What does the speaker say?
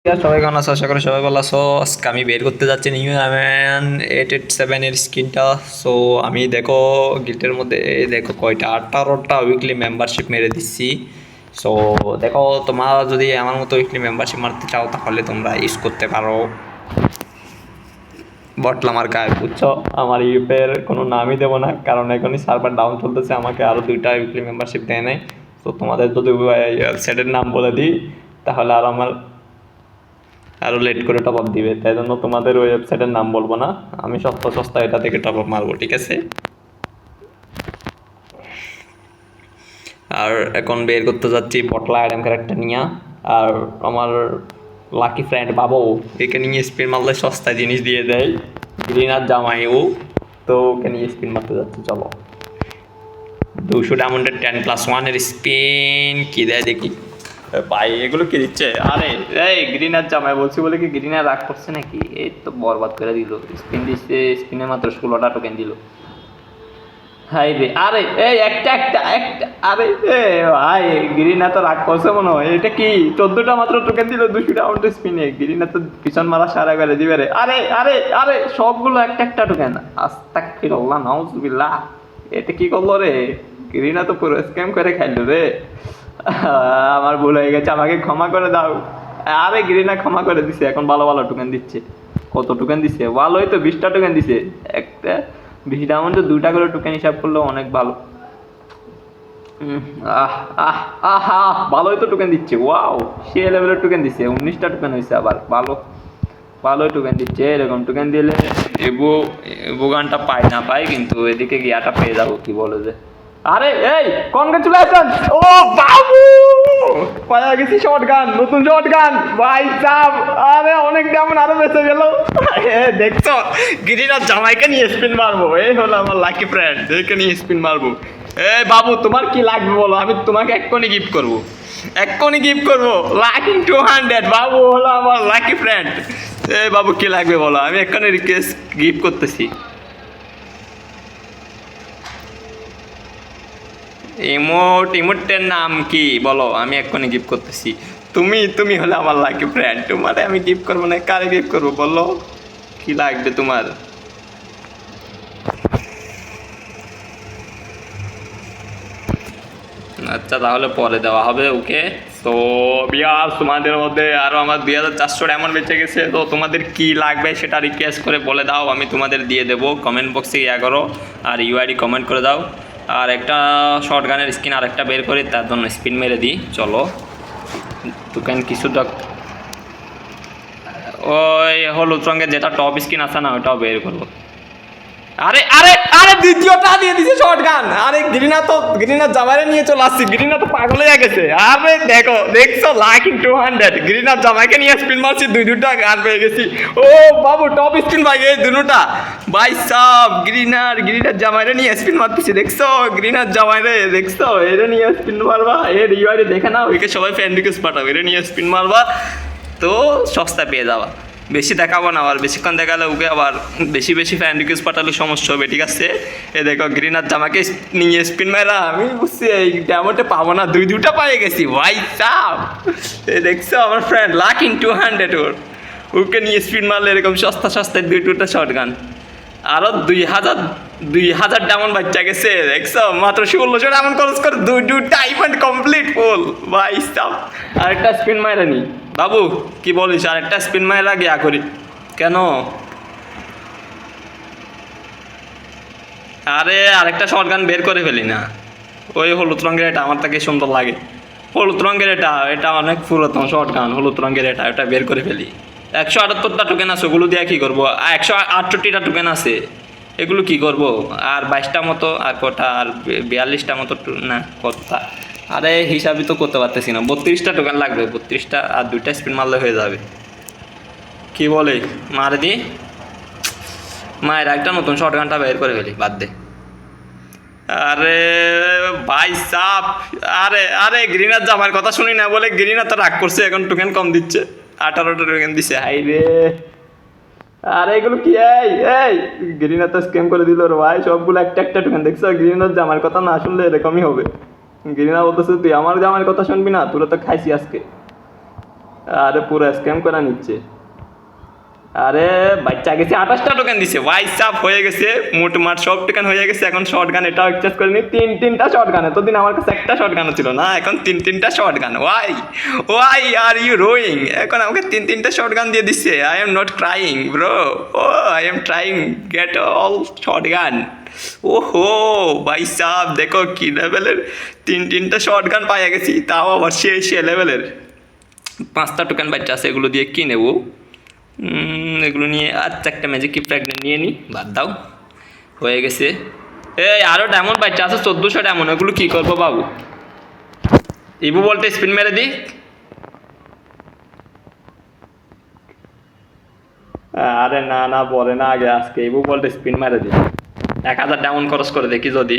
সবাই কেমন আছো? আশা করি সবাই ভালো আছো। আজকে আমি বের করতে যাচ্ছি নিউ এমএন 887 এর স্ক্রিনটা। সো আমি দেখো গিল্টের মধ্যে দেখো কয়টা 18টা উইকলি মেম্বারশিপ মেরে দিচ্ছি। সো দেখো তোমরা যদি আমার মতো উইকলি মেম্বারশিপ মারতে চাও তাহলে তোমরা ইউজ করতে পারো বটলা আমার গায়ে, বুঝছো? আমার ইউপের কোনো নামই দেবো না, কারণ এখনই সার্ভার ডাউন চলতেছে, আমাকে আরও 2টা উইকলি মেম্বারশিপ দেয় নাই। তো তোমাদের যদি সেটের নাম বলে দিই তাহলে আর আমার আরও লেট করে টপ আপ দিবে, তাই জন্য তোমাদের ওই ওয়েবসাইটের নাম বলবো না। আমি সস্তা সস্তা এটা থেকে টপ আপ মারবো, ঠিক আছে? আর এখন বের করতে যাচ্ছি বটলা আইটেম ক্যারেক্টার নিয়ে। আর আমার লাকি ফ্রেন্ড বাবু, একে নিয়ে স্পিন মারলে সস্তা জিনিস দিয়ে দেয়, গ্রিনার জামাই ও। তো ওকে নিয়ে স্পিন মারতে যাচ্ছি, চলো। 200 ডায়মন্ডের 10+1 স্পিন কি দেয় দেখি। ভাই এগুলো কি দিচ্ছে? আরে এই গ্রিনার জামাই বলছি বলে কি গ্রিনার রাগ করছে নাকি? এই তো বরবাদ করে দিল, স্পিন দিচ্ছে, স্পিনে মাত্র 16টা টোকেন দিল। হাই রে, আরে এই একটা একটা একটা, আরে এ ভাই গিরিনা তো রাগ করছে মনে হয়। এটা কি 14টা মাত্র টোকেন দিল 200 রাউন্ডের স্পিনে? গিরিনা তো পিছন মারা সারা করে দিবে রে। আরে আরে আরে সবগুলো একটা একটা টোকেন, আস্তাগফিরুল্লাহ নাউজুবিল্লাহ। এটা কি করলো রে? গিরিনা তো পুরো স্ক্যাম করে খাইলো রে। আমার ভুল হয়ে গেছে, আমাকে ক্ষমা করে দাও। আরে গিরিনা ক্ষমা করে দিছে, এখন ভালো ভালো টোকেন দিচ্ছে। কত টোকেন দিছে? ভালোই তো, 20টা টোকেন দিছে। একটা 20 ডায়মন্ডে 2টা করে টোকেন হিসাব করলেও অনেক ভালো। উম, আহ আহ আহ আহ ভালোই তো টোকেন দিচ্ছে, ওয়াও। সে লেভেলের টোকেন দিচ্ছে, 19টা টোকেন হয়েছে আবার। ভালো, ভালোই টোকেন দিচ্ছে। এরকম টোকেন দিলে এবো এবো গানটা পাই না পাই, কিন্তু এদিকে গিয়াটা পেয়ে যাবো, কি বলে যে। আরে এই কনগ্রাচুলেশন! ও বাবু, পাওয়া গেছি শর্ট গান, নতুন শর্ট গান ভাই সাব। আরে অনেক যেমন আরো বেঁচে গেল। দেখছো, গিরিরাজ জামাইকে নিয়ে স্পিন মারবো, এই হলো আমার লাকি ফ্রেন্ড, একে নিয়ে স্পিন মারবো। এই বাবু তোমার কি লাগবে বলো, আমি তোমাকে এক্ষুনি গিফট করবো, এক্ষুনি গিফট করবো। লাকি 200 বাবু হলো আমার লাকি ফ্রেন্ড। এই বাবু কি লাগবে বলো, আমি এক্ষুনি রিকোয়েস্ট গিফট করতেছি। ইমোটের নাম কি বলো, আমি এক্ষুনি গিফট করতেছি। তুমি হলে আমার লাকি ফ্রেন্ড, তোমারে আমি গিফট করবো না, কারে গিফট করবো বলো? কি লাগবে তোমার? আচ্ছা তাহলে পরে দেওয়া হবে, ওকে। তো বিয়ার তোমাদের মধ্যে আরও আমার 2400 এমন বেঁচে গেছে, তো তোমাদের কি লাগবে সেটা রিকোয়েস্ট করে বলে দাও, আমি তোমাদের দিয়ে দেবো। কমেন্ট বক্সে ইয়া করো আর ইউআইডি কমেন্ট করে দাও। আর একটা শর্ট গানের স্কিন আর একটা বের করি, তার জন্য স্পিন মেরে দিই, চলো। দোকান কিছু ওই হলুদ রঙের যেটা টপ স্কিন আছে না, ওটাও বের করবো। আরে আরে আরে দ্বিতীয়টা দিয়ে দিছে শর্ট গান। আরে গ্রিনা জামাইরে নিয়ে চলে আসছি, গ্রিনা তো পাগল হয়ে গেছে। আরে দেখো, দেখছো লাকি 200, গ্রিনার জামাইকে নিয়ে স্পিন মারছি, 2টা গান পেয়ে গেছি। ও বাবু টপ স্পিন ভাই, এই দুটা ভাই সব গ্রিনার জামাইরে নিয়ে স্পিন মারতেছি, দেখছো? গ্রিনার জামাইরে দেখছো, এরে নিয়ে স্পিন মারবা, এর ইউআইডি দেখে নাও, একে সবাই ফ্রেন্ড রিকোয়েস্ট পাঠাও, এরে নিয়ে স্পিন মারবা, তো সস্তা পেয়ে যাওয়া। বেশি দেখাবো না, আবার বেশিক্ষণ দেখালে ওকে আবার বেশি বেশি ফ্যান রিকোয়েস্ট পাঠালে সমস্যা হবে, ঠিক আছে? এ দেখো গ্রিনার জামাকে নিয়ে স্পিন মারা, আমি বুঝছি এই ড্যামোটে পাবো না, 2টা পেয়ে গেছি ভাই সাব। এ দেখছো আমার ফ্রেন্ড লাকি 200 ওর, ওকে নিয়ে স্পিন মারলে এরকম সস্তা সস্তায় 2টা শর্ট গান। আরও 2000 ডায়মন্ড বাচ্চা গেছে, দেখছো? মাত্র 1600 ডায়মন্ড খরচ করে 2টা ইভেন্ট কমপ্লিট ফুল ভাই সাব। আরেকটা স্পিন মাইরা নি বাবু, কি বলিস? আরেকটা স্পিন মাইরা গিয়া করি কেন? আরে আরেকটা শর্ট গান বের করে ফেলি না? ওই হলুদ রঙের এটা আমার তাকে সুন্দর লাগে, হলুদ রঙের এটা, এটা অনেক পুরাতন শর্ট গান, হলুদ রঙের এটা, এটা বের করে ফেলি। 178টা টোকেন আছে, ওগুলো দিয়ে কী করবো? 168টা টোকেন আছে, এগুলো কি করব? আর 22টা মতো, আর কটা, আর 42টা মতো না কটা, আরে হিসাবই তো করতে পারতেছি না। 32টা টোকেন লাগবে, 32টা, আর 2টা স্পিন মারলে হয়ে যাবে। কি বলে? মারে দি মায়ের একটা নতুন শর্ট গানটা বের করে ফেলি, বাদ দে। আরে ভাই সাপ, আরে আরে গ্রিনার জামার কথা শুনি না বলে গ্রিনার তো রাগ করছে, এখন টোকেন কম দিচ্ছে, 18টা টোকেন দিছে, হাই রে। আরে এগুলো কি? এই গ্রিনার তো স্ক্যাম করে দিল রে ভাই, সবগুলো একটা একটা টোকেন, দেখছো? গ্রিনার জামার কথা না শুনলে এরকমই হবে। গ্রিনা বলতেছে তুই আমার জামার কথা শুনবি না, তোরা তো খাইছি আজকে। আরে পুরো স্ক্যাম করে নিচ্ছে। আরে বাচ্চা গেছে 28টা টোকেন দিছে, ওয়াই সাপ হয়ে গেছে, মোটমাট সব টোকেন হয়ে গেছে। এখন শর্ট গান এটাও এক্সচেঞ্জ করে নি, তিনটা শর্ট গান। এতদিন আমার কাছে একটা শর্ট গানও ছিল না, এখন তিনটা শর্ট গান। Why why are you rowing? এখন আমাকে তিনটা শর্ট গান দিয়ে দিচ্ছে। I am not crying bro, ও I am trying get all short গান। ওহো ভাই সাব দেখো কি লেভেলের তিনটা শর্ট গান পাইয়া গেছি, তাও আবার সে লেভেলের। 5টা টোকেন বাচ্চা আছে, এগুলো দিয়ে কি নেবো? এগুলো নিয়ে আচ্ছা একটা ম্যাজিক কি প্রেগনেন্ট নিয়ে নিই, বাদ দাও, হয়ে গেছে। এই আরও ডায়মন্ড বাচ্চা আছে 1400 ডায়মন্ড, এগুলো কী করবো বাবু? ইবু বলতে স্পিন মেরে দিই। আরে না না বলে না আগে, আজকে ইবু বলতে স্পিন মেরে দিই, 1000 ডায়মন্ড খরচ করে দেখি যদি